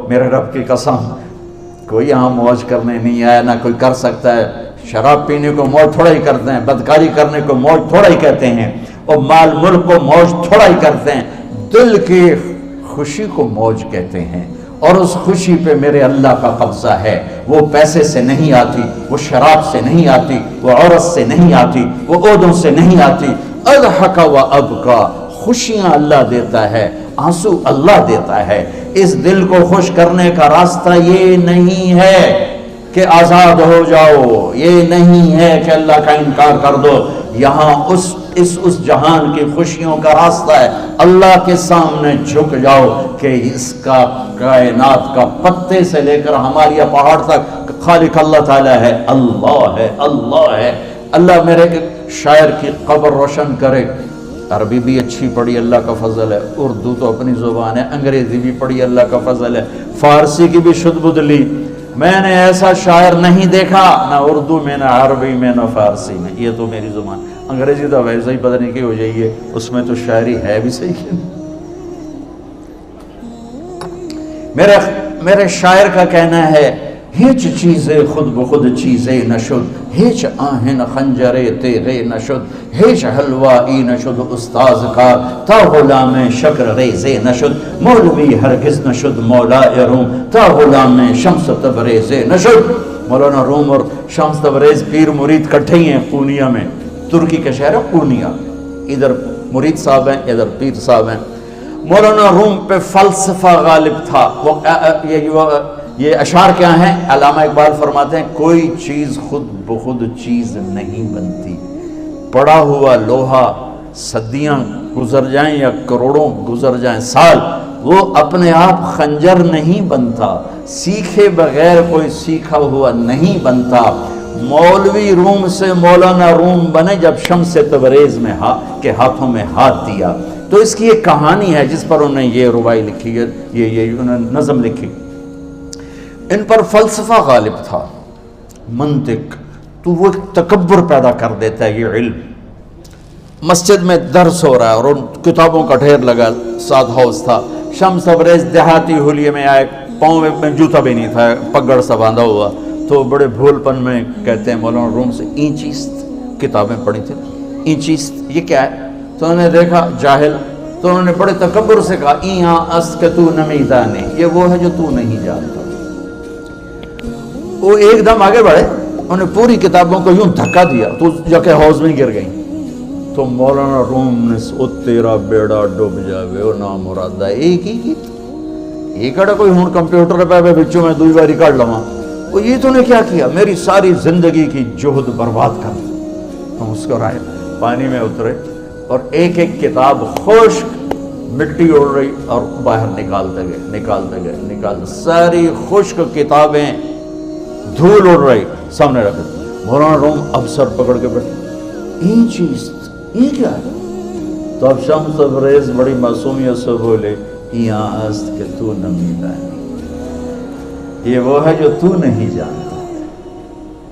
میرے رب کی قسم کوئی یہاں موج کرنے نہیں آیا، نہ کوئی کر سکتا ہے۔ شراب پینے کو موج تھوڑا ہی کرتے ہیں، بدکاری کرنے کو موج تھوڑا ہی کہتے ہیں، اور مال ملک کو موج تھوڑا ہی کرتے ہیں، دل کی خوشی کو موج کہتے ہیں۔ اور اس خوشی پہ میرے اللہ کا قبضہ ہے، وہ پیسے سے نہیں آتی، وہ شراب سے نہیں آتی، وہ عورت سے نہیں آتی، وہ عہدوں سے نہیں آتی۔ اضحک و ابکا، خوشیاں اللہ دیتا ہے، آنسو اللہ دیتا ہے۔ اس دل کو خوش کرنے کا راستہ یہ نہیں ہے کہ آزاد ہو جاؤ، یہ نہیں ہے کہ اللہ کا انکار کر دو۔ یہاں اس جہان کی خوشیوں کا راستہ ہے، اللہ کے سامنے جھک جاؤ کہ اس کا کائنات کا پتے سے لے کر ہمارے پہاڑ تک خالق اللہ تعالیٰ ہے، اللہ ہے، اللہ ہے۔ اللہ میرے شاعر کی قبر روشن کرے۔ عربی بھی اچھی پڑھی، اللہ کا فضل ہے، اردو تو اپنی زبان ہے، انگریزی بھی پڑھی، اللہ کا فضل ہے، فارسی کی بھی شد بدھ لی۔ میں نے ایسا شاعر نہیں دیکھا، نہ اردو میں، نہ عربی میں، نہ فارسی میں، یہ تو میری زبان۔ انگریزی تو ویسے ہی پتہ نہیں کی ہو جائیے، اس میں تو شاعری ہے بھی صحیح ہے۔ میرے شاعر کا کہنا ہے، ہیچ چیزیں خود بخود چیزیں نشد، ہیچ آہن خنجرے تیغے نشد، ہیچ حلوائی نشد استاذ کا، تا غلام شکر ریزے نشد، مولوی ہرگز نشد مولا روم، تا غلام شمس تبریز نشد۔ مولانا روم اور شمس تبریز پیر مرید کٹھے ہی ہیں قونیہ میں، ترکی کے شہر ہے قونیہ، ادھر مرید صاحب ہیں، ادھر پیر صاحب ہیں۔ مولانا روم پہ فلسفہ غالب تھا۔ یہ اشعار کیا ہیں؟ علامہ اقبال فرماتے ہیں، کوئی چیز خود بخود چیز نہیں بنتی، پڑا ہوا لوہا صدیاں گزر جائیں یا کروڑوں گزر جائیں سال، وہ اپنے آپ خنجر نہیں بنتا، سیکھے بغیر کوئی سیکھا ہوا نہیں بنتا۔ مولوی روم سے مولانا روم بنے جب شمس تبریز میں کے ہاتھوں میں ہاتھ دیا۔ تو اس کی ایک کہانی ہے جس پر انہوں نے یہ ربائی لکھی ہے، یہ انہوں نے نظم لکھی۔ ان پر فلسفہ غالب تھا، منطق، تو وہ تکبر پیدا کر دیتا ہے یہ علم۔ مسجد میں درس ہو رہا ہے اور ان کتابوں کا ڈھیر لگا، ساتھ ہاؤس تھا۔ شمس تبریز دیہاتی حلیے میں آئے، پاؤں میں جوتا بھی نہیں تھا، پگڑ سا باندھا ہوا، تو بڑے بھول پن میں کہتے ہیں مولانا روم سے، اینچیست کتابیں پڑھی تھیں، اینچیست یہ کیا ہے؟ تو انہوں نے دیکھا جاہل، تو انہوں نے بڑے تکبر سے کہا، ایہاں است کہ تو نمیدانے، یہ وہ ہے جو تو نہیں جانتا۔ وہ ایک دم آگے بڑھے، انہوں نے پوری کتابوں کو یوں دھکا دیا تو جا کے حوض میں گر گئیں۔ تو مولانا روم نے او تیرا بیڑا ڈوب جاوے او نام مرادہ ایک ہی کی یہ کڑا کوئی ہون کمپیوٹر پہ بچوں میں دوئی باری کر لواں، وہ یہ تو نے کیا کیا، میری ساری زندگی کی جہد برباد کر دی۔ تو مسکرائے، پانی میں اترے اور ایک ایک کتاب خشک مٹی اڑ رہی اور باہر نکالتے گئے، ساری خشک کتابیں دھول اڑ رہی سامنے رکھ دی۔ مولانا روم اب سر پکڑ کے بیٹھے، این چیز یہ کیا ہے؟ تو اب شمس تبریز بڑی معصومیت سے بولے، یہاں است کہ تو نمیدانی، یہ وہ ہے جو تو نہیں جانتا،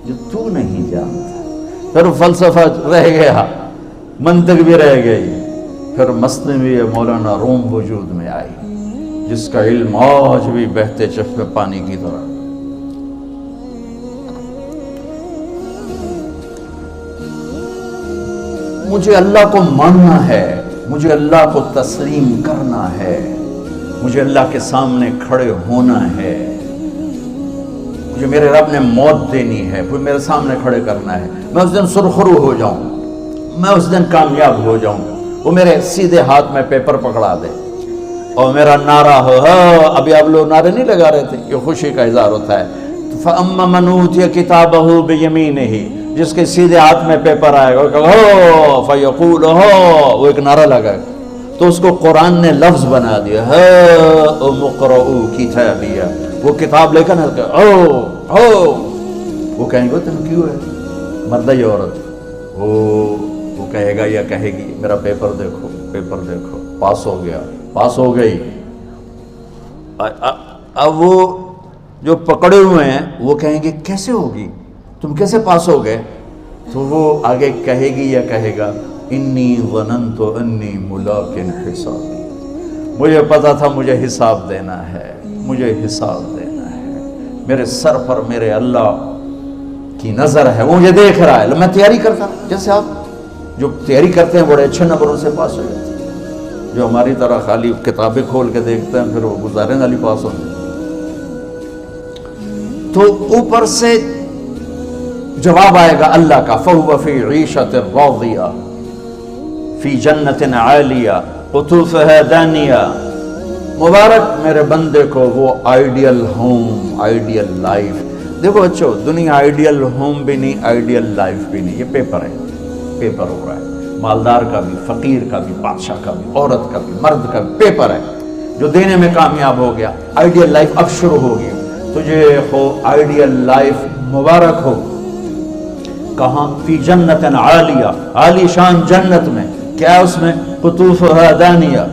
جو تو نہیں جانتا۔ پھر فلسفہ رہ گیا، منطق بھی رہ گئی، پھر مثنوی مولانا روم وجود میں آئی، جس کا علم آج بھی بہتے چشمے پانی کی طرح۔ مجھے اللہ کو ماننا ہے، مجھے اللہ کو تسلیم کرنا ہے، مجھے اللہ کے سامنے کھڑے ہونا ہے، مجھے میرے رب نے موت دینی ہے، پھر میرے سامنے کھڑے کرنا ہے، میں اس دن سرخرو ہو جاؤں، میں اس دن کامیاب ہو جاؤں، وہ میرے سیدھے ہاتھ میں پیپر پکڑا دے اور میرا نعرہ ہو۔ ابھی آپ لوگ نعرے نہیں لگا رہے تھے، یہ خوشی کا اظہار ہوتا ہے۔ فَأَمَّا مَنْ أُوتِيَ كِتَابَهُ بِيَمِينِهِ، جس کے سیدھے ہاتھ میں پیپر آئے گا، فَيَقُولُ وہ ایک نعرہ لگائے گا، تو اس کو قرآن نے لفظ بنا دیا، هَاؤْمُ اقْرَءُوا كِتَابِيَهْ، وہ کتاب لے کر وہ کہیں گے تم کیوں ہے مرد یا عورت، وہ کہے گا یا کہے گی میرا پیپر دیکھو، پیپر دیکھو، پاس ہو گیا، پاس ہو گئی۔ اب وہ جو پکڑے ہوئے ہیں وہ کہیں گے کیسے ہوگی، تم کیسے پاس ہو گئے؟ تو وہ آگے کہے گی یا کہے گا، انی ظننت انی ملاق حسابی، مجھے پتا تھا مجھے حساب دینا ہے، مجھے حساب دینا ہے، میرے سر پر میرے اللہ کی نظر ہے، وہ مجھے دیکھ رہا ہے. میں تیاری کرتا ہوں، جیسے آپ جو تیاری کرتے ہیں بڑے اچھے نمبروں سے پاس ہو جاتے ہیں، جو ہماری طرح خالی کتابیں کھول کے دیکھتے ہیں پھر وہ گزارے والی پاس ہوتے ہیں. تو اوپر سے جواب آئے گا اللہ کا، فَهُوَ فِي عِيشَةٍ رَاضِيَةٍ فِي جَنَّةٍ عَالِيَةٍ قُطُوفُهَا دَانِيَةٌ. مبارک میرے بندے کو وہ آئیڈیل ہوم، آئیڈیل لائف. دیکھو بچو، دنیا آئیڈیل ہوم بھی نہیں، آئیڈیل لائف بھی نہیں، یہ پیپر ہے، پیپر ہو رہا ہے. مالدار کا بھی، فقیر کا بھی، بادشاہ کا بھی، عورت کا بھی، مرد کا بھی پیپر ہے. جو دینے میں کامیاب ہو گیا، آئیڈیل لائف اب شروع ہوگی. تجھے ہو آئیڈیل لائف مبارک ہو. کہاں؟ فی جنت عالیہ، عالی شان جنت میں. کیا اس میں؟ قطوفها دانیہ،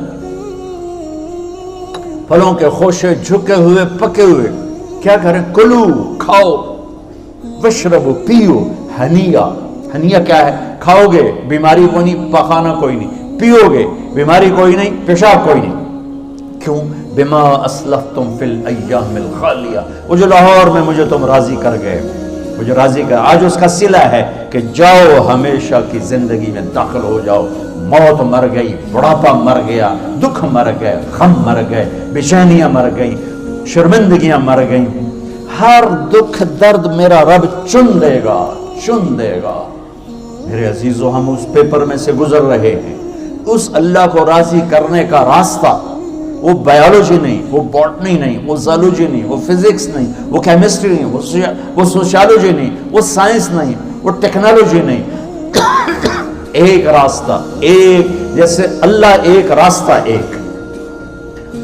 پھلوں کے خوشے جھکے ہوئے پکے ہوئے. کیا کریں؟ کلو، کھاؤ، وشربو، پیو، ہنیا. ہنیا کیا ہے؟ کھاؤ گے بیماری کوئی نہیں، پخانہ کوئی نہیں، پیو گے بیماری کوئی نہیں، پیشاب کوئی نہیں. کیوں؟ بما اسلفتم فی الایام الخالیہ. وہ جو لاہور میں مجھے تم راضی کر گئے، مجھے راضی کر، آج اس کا صلہ ہے کہ جاؤ ہمیشہ کی زندگی میں داخل ہو جاؤ. موت مر گئی، بڑھاپا مر گیا، دکھ مر گئے، غم مر گئے، بے چینیاں مر گئی، شرمندگیاں مر گئیں. ہر دکھ درد میرا رب چن دے گا، چن دے گا. میرے عزیزو، ہم اس پیپر میں سے گزر رہے ہیں. اس اللہ کو راضی کرنے کا راستہ وہ بایولوجی نہیں، وہ باٹنی نہیں، وہ زالوجی نہیں، وہ فزکس نہیں، وہ کیمسٹری نہیں، وہ سوشیالوجی نہیں، وہ سائنس نہیں، وہ ٹیکنالوجی نہیں. ایک راستہ، ایک، جیسے اللہ ایک، راستہ ایک.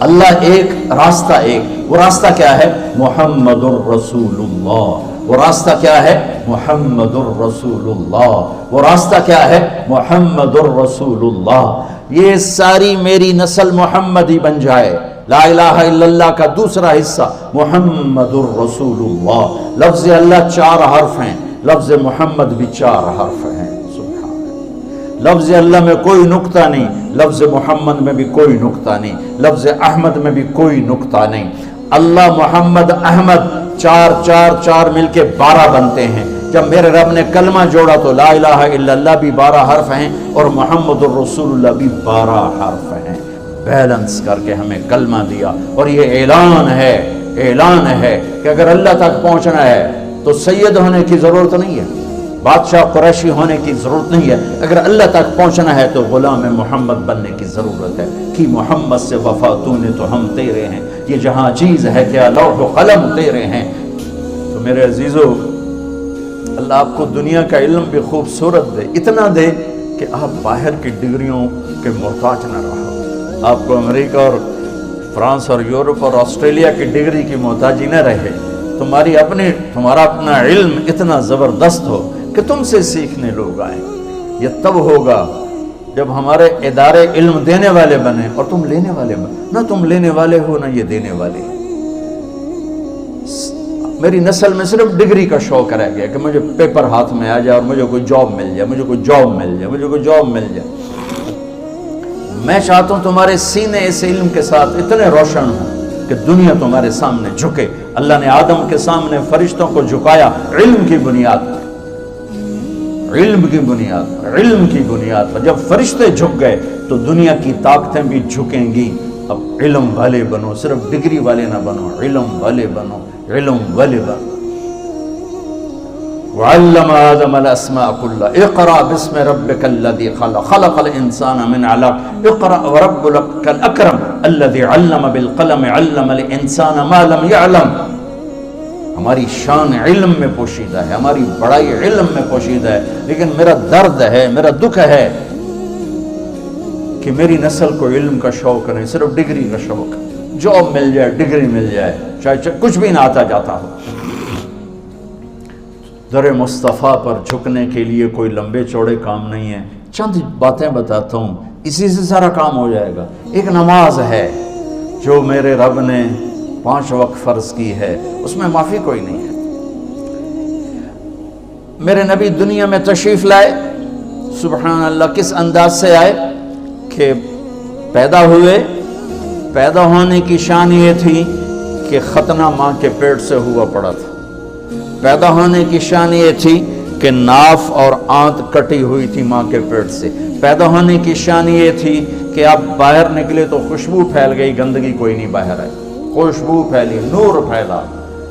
اللہ ایک، راستہ ایک. وہ راستہ کیا ہے؟ محمد الرسول اللہ. وہ راستہ کیا ہے؟ محمد الرسول اللہ. وہ راستہ کیا ہے؟ محمد الرسول اللہ. یہ ساری میری نسل محمدی بن جائے. لا الہ الا اللہ کا دوسرا حصہ محمد الرسول اللہ. لفظ اللہ 4 حرف ہیں، لفظ محمد بھی 4 حرف ہیں. لفظ اللہ میں کوئی نقطہ نہیں، لفظ محمد میں بھی کوئی نقطہ نہیں، لفظ احمد میں بھی کوئی نقطہ نہیں. اللہ، محمد، احمد 4 4 4 مل کے 12 بنتے ہیں. جب میرے رب نے کلمہ جوڑا تو لا الہ الا اللہ بھی 12 حرف ہیں اور محمد الرسول اللہ بھی 12 حرف ہیں. بیلنس کر کے ہمیں کلمہ دیا. اور یہ اعلان ہے، اعلان ہے کہ اگر اللہ تک پہنچنا ہے تو سید ہونے کی ضرورت نہیں ہے، بادشاہ قریشی ہونے کی ضرورت نہیں ہے. اگر اللہ تک پہنچنا ہے تو غلام محمد بننے کی ضرورت ہے. کہ محمد سے وفا تو نے تو ہم تیرے ہیں، یہ جہاں چیز ہے کیا لوح و قلم تیرے ہیں. تو میرے عزیزو، اللہ آپ کو دنیا کا علم بھی خوبصورت دے، اتنا دے کہ آپ باہر کی ڈگریوں کے محتاج نہ رہو. آپ کو امریکہ اور فرانس اور یورپ اور آسٹریلیا کی ڈگری کی محتاجی نہ رہے. تمہارا اپنا علم اتنا زبردست ہو کہ تم سے سیکھنے لوگ آئیں. یہ تب ہوگا جب ہمارے ادارے علم دینے والے بنے اور تم لینے والے بنے. نہ تم لینے والے ہو، نہ یہ دینے والے. میری نسل میں صرف ڈگری کا شوق رہ گیا کہ مجھے پیپر ہاتھ میں آ جائے اور مجھے کوئی جاب مل جائے، مجھے کوئی جاب مل جائے، مجھے کوئی جاب مل جائے. میں چاہتا ہوں تمہارے سینے اس علم کے ساتھ اتنے روشن ہوں کہ دنیا تمہارے سامنے جھکے. اللہ نے آدم کے سامنے فرشتوں کو جھکایا علم کی بنیاد پر، علم کی بنیاد پر، علم کی بنیاد پر. جب فرشتے جھک گئے تو دنیا کی طاقتیں بھی جھکیں گی. اب علم والے بنو، صرف ڈگری والے نہ بنو، علم والے بنو، علم والے بنو. وعلم آدم الاسماء كلها اقرأ باسم ربك الذي خلق خلق الانسان من علق اقرأ وربك الاكرم الذي علم بالقلم علم الانسان ما لم يعلم. ہماری شان علم میں پوشیدہ ہے، ہماری بڑائی علم میں پوشیدہ ہے. لیکن میرا درد ہے، میرا دکھ ہے کہ میری نسل کو علم کا شوق نہیں، صرف ڈگری کا شوق. جاب مل جائے، ڈگری مل جائے، چاہے کچھ بھی نہ آتا جاتا ہو. در مصطفیٰ پر جھکنے کے لیے کوئی لمبے چوڑے کام نہیں ہے. چند باتیں بتاتا ہوں، اسی سے سارا کام ہو جائے گا. ایک نماز ہے جو میرے رب نے 5 وقت فرض کی ہے، اس میں معافی کوئی نہیں ہے. میرے نبی دنیا میں تشریف لائے، سبحان اللہ، کس انداز سے آئے کہ پیدا ہوئے. پیدا ہونے کی شان یہ تھی کہ ختنہ ماں کے پیٹ سے ہوا پڑا تھا. پیدا ہونے کی شان یہ تھی کہ ناف اور آنت کٹی ہوئی تھی ماں کے پیٹ سے. پیدا ہونے کی شان یہ تھی کہ آپ باہر نکلے تو خوشبو پھیل گئی, گندگی کوئی نہیں باہر آئی, خوشبو پھیلی, نور پھیلا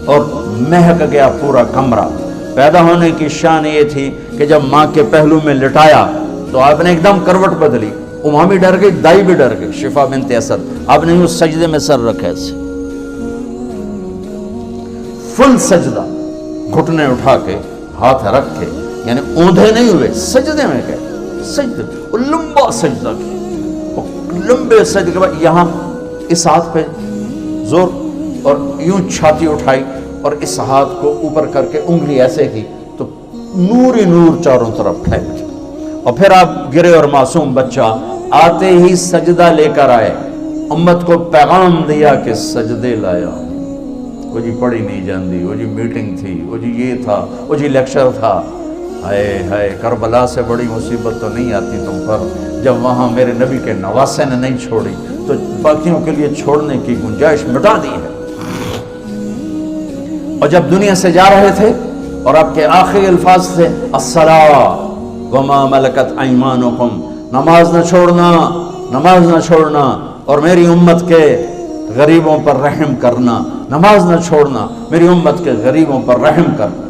اور مہک گیا پورا کمرہ. پیدا ہونے کی شان یہ تھی کہ جب ماں کے پہلو میں لٹایا تو آپ نے ایک دم کروٹ بدلی. ماں بھی ڈر گئی, دائی بھی ڈر گئی, شفا بنت اسد. آپ نے اس سجدے میں سر رکھا ایسے فل سجدہ, گھٹنے اٹھا کے ہاتھ رکھ کے, یعنی اوندھے نہیں ہوئے, سجدے میں گئے. سجدے وہ لمبا سجدہ کیا, لمبے سجدے کے بعد یہاں اس ہاتھ پہ زور اور یوں چھاتی اٹھائی اور اس ہاتھ کو اوپر کر کے انگلی ایسے کی تو نور ہی نور چاروں طرف پھیل گیا. اور پھر آپ گرے اور معصوم بچہ آتے ہی سجدہ لے کر آئے, امت کو پیغام دیا کہ سجدے لایا. وہ جی پڑھی نہیں جاندی, وہ جی میٹنگ تھی, وہ جی یہ تھا, وہ جی لیکچر تھا. ہائے ہائے, کربلا سے بڑی مصیبت تو نہیں آتی تم پر جب وہاں میرے نبی کے نواسے نے نہیں چھوڑی تو باقیوں کے لیے چھوڑنے کی گنجائش مٹا دی ہے. اور جب دنیا سے جا رہے تھے اور آپ کے آخری الفاظ تھے الصلاۃ وما ملکت ایمانکم, نماز نہ چھوڑنا, نماز نہ چھوڑنا, اور میری امت کے غریبوں پر رحم کرنا, نماز نہ چھوڑنا, میری امت کے غریبوں پر رحم کرنا.